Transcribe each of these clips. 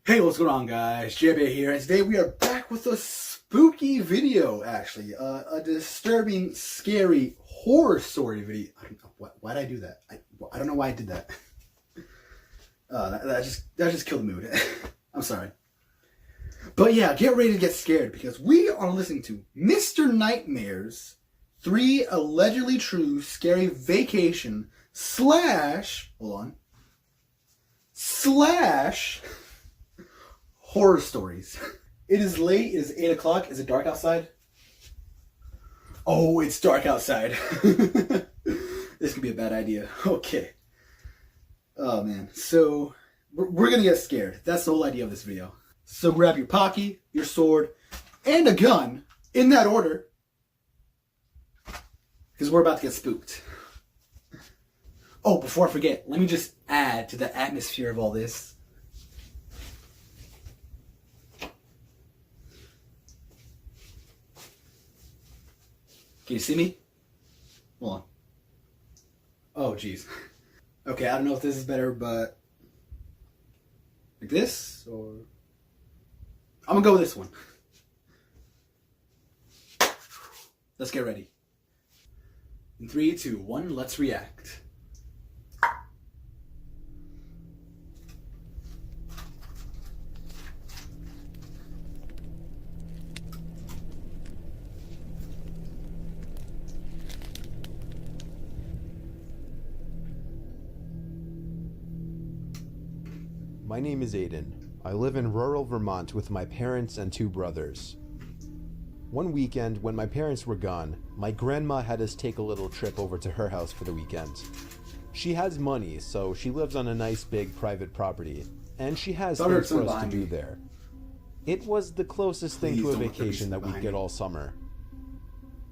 Hey, what's going on, guys? JB here, and today we are back with a spooky video, actually. A disturbing, scary horror story video. Why did I do that? I don't know why I did that. That just killed the mood. I'm sorry. But yeah, get ready to get scared, because we are listening to Mr. Nightmare's 3 allegedly true scary vacation slash, hold on, slash horror stories. It is late. It is 8 o'clock. Is it dark outside? Oh, it's dark outside. This could be a bad idea. Okay. Oh, man. So, we're going to get scared. That's the whole idea of this video. So, grab your pocky, your sword, and a gun, in that order, because we're about to get spooked. Oh, before I forget, let me just add to the atmosphere of all this. Can you see me? Hold on. Oh, jeez. Okay, I don't know if this is better, but like this, or I'm gonna go with this one. Let's get ready. In 3, 2, 1, let's react. My name is Aiden. I live in rural Vermont with my parents and 2 brothers. One weekend, when my parents were gone, my grandma had us take a little trip over to her house for the weekend. She has money, so she lives on a nice big private property, and she has things for us to do there. It was the closest thing to a vacation that we'd get all summer.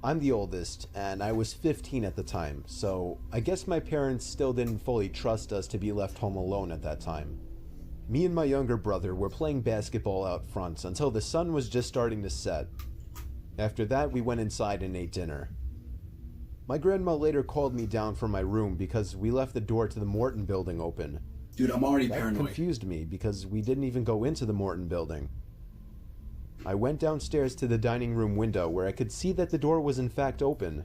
I'm the oldest, and I was 15 at the time, so I guess my parents still didn't fully trust us to be left home alone at that time. Me and my younger brother were playing basketball out front until the sun was just starting to set. After that, we went inside and ate dinner. My grandma later called me down from my room because we left the door to the Morton building open. Dude, I'm already That paranoid. confused me because we didn't even go into the Morton building. I went downstairs to the dining room window where I could see that the door was in fact open.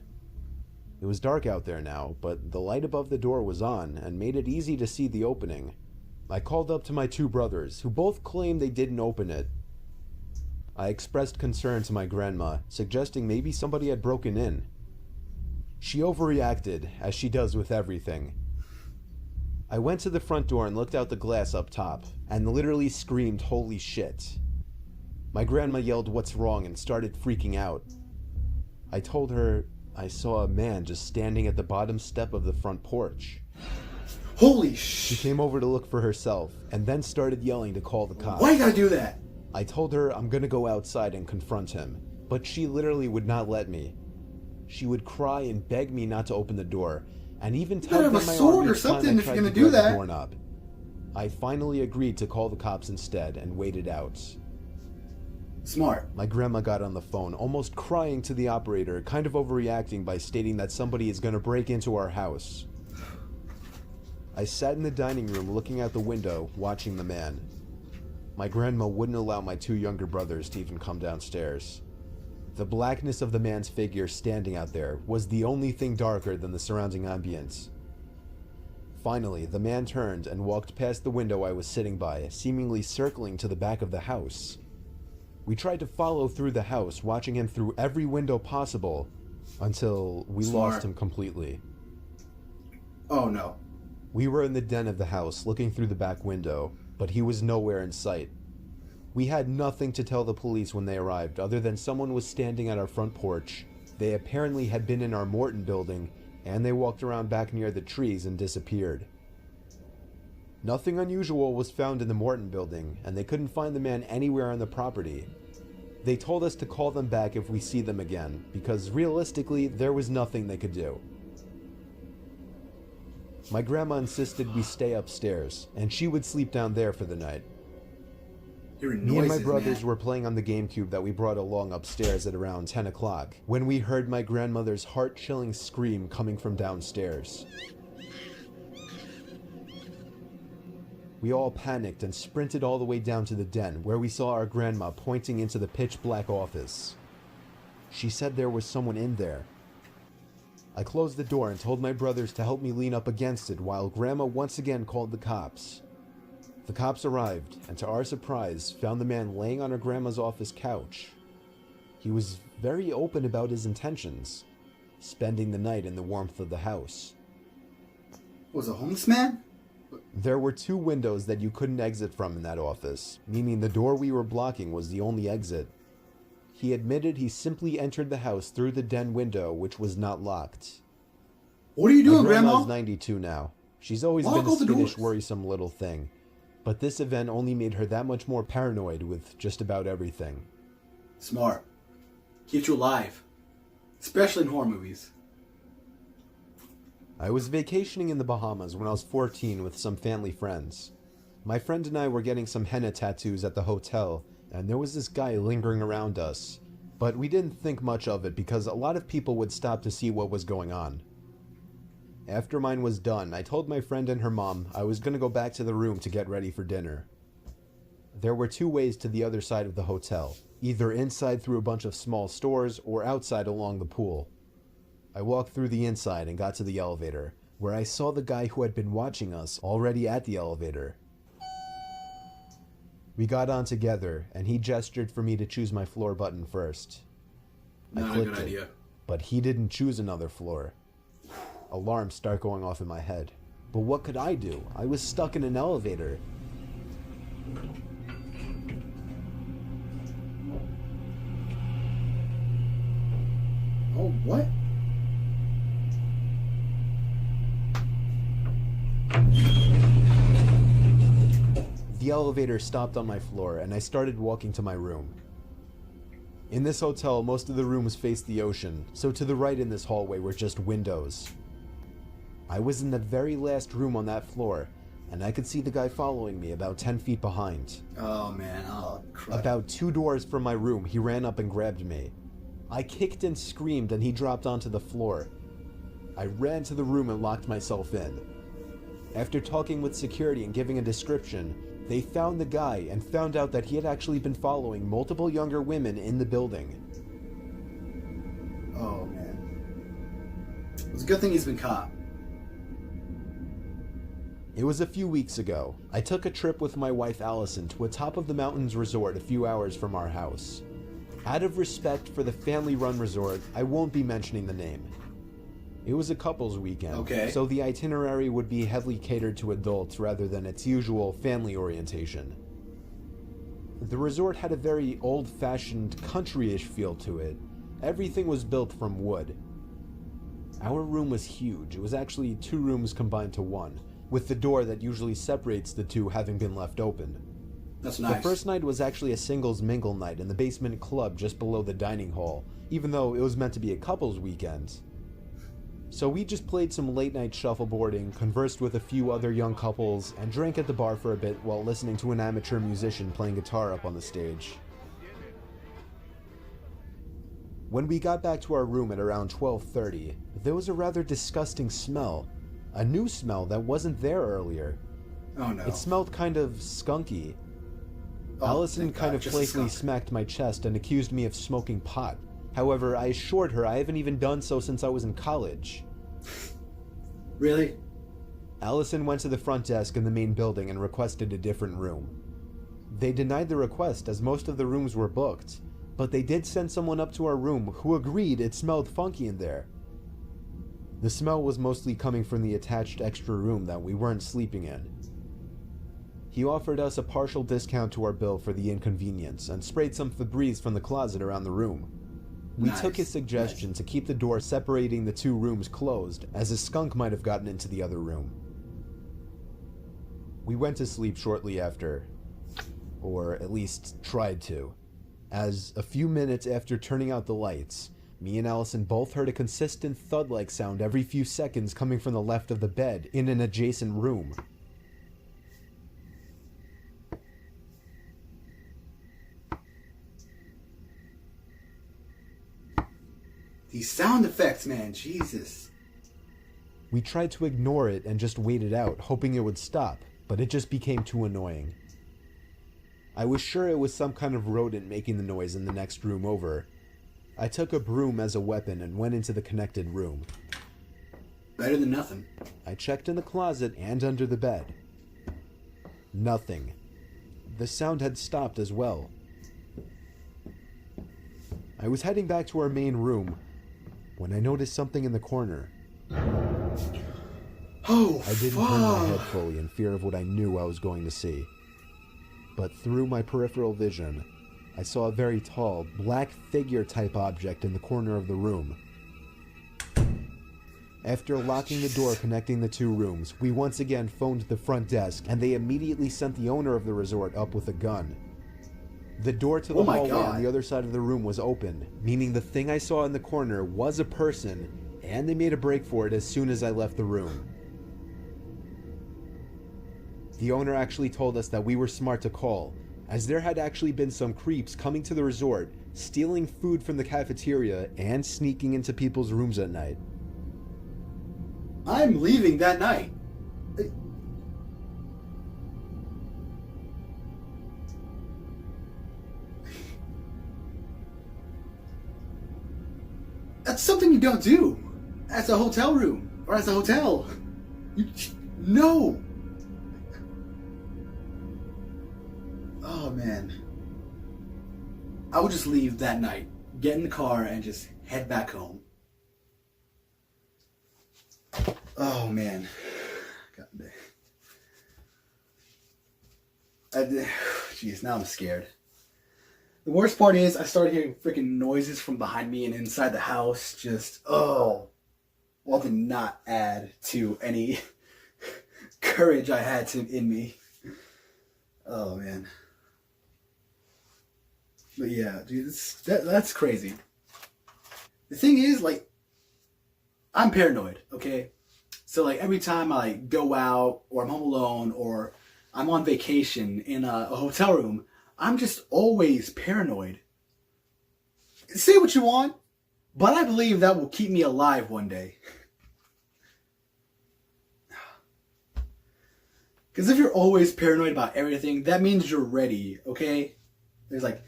It was dark out there now, but the light above the door was on and made it easy to see the opening. I called up to my 2 brothers, who both claimed they didn't open it. I expressed concern to my grandma, suggesting maybe somebody had broken in. She overreacted, as she does with everything. I went to the front door and looked out the glass up top, and literally screamed, "Holy shit." My grandma yelled, "What's wrong?" and started freaking out. I told her I saw a man just standing at the bottom step of the front porch. Holy She sh! came over to look for herself, and then started yelling to call the cops. Why you gotta do that? I told her I'm gonna go outside and confront him, but she literally would not let me. She would cry and beg me not to open the door, and even You gotta tugged have at a my sword arm or each time something I if tried you're to gonna do grab the that. doorknob. I finally agreed to call the cops instead and waited out. Smart. My grandma got on the phone, almost crying to the operator, kind of overreacting by stating that somebody is gonna break into our house. I sat in the dining room looking out the window, watching the man. My grandma wouldn't allow my 2 younger brothers to even come downstairs. The blackness of the man's figure standing out there was the only thing darker than the surrounding ambience. Finally, the man turned and walked past the window I was sitting by, seemingly circling to the back of the house. We tried to follow through the house, watching him through every window possible, until we lost him completely. Oh no. We were in the den of the house, looking through the back window, but he was nowhere in sight. We had nothing to tell the police when they arrived, other than someone was standing at our front porch. They apparently had been in our Morton building, and they walked around back near the trees and disappeared. Nothing unusual was found in the Morton building, and they couldn't find the man anywhere on the property. They told us to call them back if we see them again, because realistically, there was nothing they could do. My grandma insisted we stay upstairs, and she would sleep down there for the night. Me and my brothers were playing on the GameCube that we brought along upstairs at around 10 o'clock, when we heard my grandmother's heart-chilling scream coming from downstairs. We all panicked and sprinted all the way down to the den, where we saw our grandma pointing into the pitch-black office. She said there was someone in there. I closed the door and told my brothers to help me lean up against it while Grandma once again called the cops. The cops arrived, and to our surprise, found the man laying on our grandma's office couch. He was very open about his intentions, spending the night in the warmth of the house. Was a homeless man? There were 2 windows that you couldn't exit from in that office, meaning the door we were blocking was the only exit. He admitted he simply entered the house through the den window, which was not locked. What are you doing, My grandma's Grandma? 92 now. She's always Lock been a all the skittish, doors. worrisome little thing. But this event only made her that much more paranoid with just about everything. Smart. Keeps you alive. Especially in horror movies. I was vacationing in the Bahamas when I was 14 with some family friends. My friend and I were getting some henna tattoos at the hotel, and there was this guy lingering around us. But we didn't think much of it because a lot of people would stop to see what was going on. After mine was done, I told my friend and her mom I was going to go back to the room to get ready for dinner. There were 2 ways to the other side of the hotel, either inside through a bunch of small stores or outside along the pool. I walked through the inside and got to the elevator, where I saw the guy who had been watching us already at the elevator. We got on together, and he gestured for me to choose my floor button first. I Not a clicked good it, idea. but he didn't choose another floor. Alarms start going off in my head. But what could I do? I was stuck in an elevator. Oh, what? The elevator stopped on my floor, and I started walking to my room. In this hotel, most of the rooms faced the ocean, so to the right in this hallway were just windows. I was in the very last room on that floor, and I could see the guy following me about 10 feet behind. Oh, man. Oh, crap. About 2 doors from my room, he ran up and grabbed me. I kicked and screamed, and he dropped onto the floor. I ran to the room and locked myself in. After talking with security and giving a description, they found the guy and found out that he had actually been following multiple younger women in the building. Oh, man. It's a good thing he's been caught. It was a few weeks ago. I took a trip with my wife Allison to a top of the mountains resort a few hours from our house. Out of respect for the family-run resort, I won't be mentioning the name. It was a couples weekend, Okay. so the itinerary would be heavily catered to adults rather than its usual family orientation. The resort had a very old-fashioned, country-ish feel to it. Everything was built from wood. Our room was huge. It was actually 2 rooms combined to 1, with the door that usually separates the 2 having been left open. That's nice. The first night was actually a singles mingle night in the basement club just below the dining hall, even though it was meant to be a couples weekend. So we just played some late night shuffleboarding, conversed with a few other young couples, and drank at the bar for a bit while listening to an amateur musician playing guitar up on the stage. When we got back to our room at around 12:30, there was a rather disgusting smell. A new smell that wasn't there earlier. Oh, no. It smelled kind of skunky. Oh, Allison thank kind God, of just a playfully skunk. smacked my chest and accused me of smoking pot. However, I assured her I haven't even done so since I was in college. Really? Allison went to the front desk in the main building and requested a different room. They denied the request as most of the rooms were booked, but they did send someone up to our room who agreed it smelled funky in there. The smell was mostly coming from the attached extra room that we weren't sleeping in. He offered us a partial discount to our bill for the inconvenience and sprayed some Febreze from the closet around the room. We Nice. took his suggestion to keep the door separating the 2 rooms closed, as a skunk might have gotten into the other room. We went to sleep shortly after, or at least tried to, as a few minutes after turning out the lights, me and Allison both heard a consistent thud-like sound every few seconds coming from the left of the bed in an adjacent room. These sound effects, man. Jesus. We tried to ignore it and just waited out, hoping it would stop, but it just became too annoying. I was sure it was some kind of rodent making the noise in the next room over. I took a broom as a weapon and went into the connected room. Better than nothing. I checked in the closet and under the bed. Nothing. The sound had stopped as well. I was heading back to our main room when I noticed something in the corner. Oh, I didn't turn my head fully in fear of what I knew I was going to see. But through my peripheral vision, I saw a very tall, black figure-type object in the corner of the room. After locking the door connecting the two rooms, we once again phoned the front desk, and they immediately sent the owner of the resort up with a gun. The door to the hallway on the other side of the room was open, meaning the thing I saw in the corner was a person, and they made a break for it as soon as I left the room. The owner actually told us that we were smart to call, as there had actually been some creeps coming to the resort, stealing food from the cafeteria, and sneaking into people's rooms at night. I'm leaving that night. That's something you don't do as a hotel room or as a hotel. No. Oh man. I would just leave that night, get in the car, and just head back home. Oh man. God damn. Jeez, now I'm scared. The worst part is I started hearing freaking noises from behind me and inside the house. Just, well, did not add to any courage I had in me. Oh, man. But yeah, dude, that's crazy. The thing is, like, I'm paranoid, okay? So, like, every time I, like, go out or I'm home alone or I'm on vacation in a hotel room, I'm just always paranoid. Say what you want, but I believe that will keep me alive one day. Because if you're always paranoid about everything, that means you're ready, okay? There's like,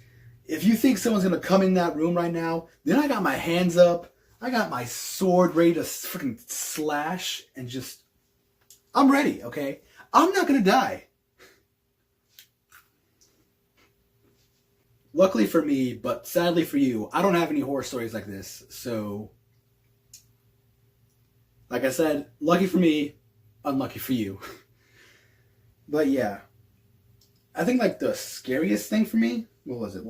if you think someone's going to come in that room right now, then I got my hands up, I got my sword ready to freaking slash and just, I'm ready, okay? I'm not going to die. Luckily for me, but sadly for you, I don't have any horror stories like this. So, like I said, lucky for me, unlucky for you. But yeah, I think like the scariest thing for me, what was it?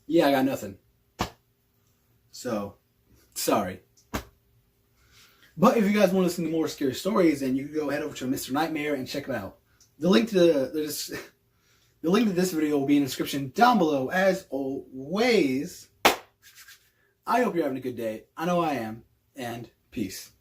Yeah, I got nothing. So, sorry. But if you guys want to listen to more scary stories, then you can go head over to Mr. Nightmare and check them out. The link to this video will be in the description down below, as always. I hope you're having a good day. I know I am. And peace.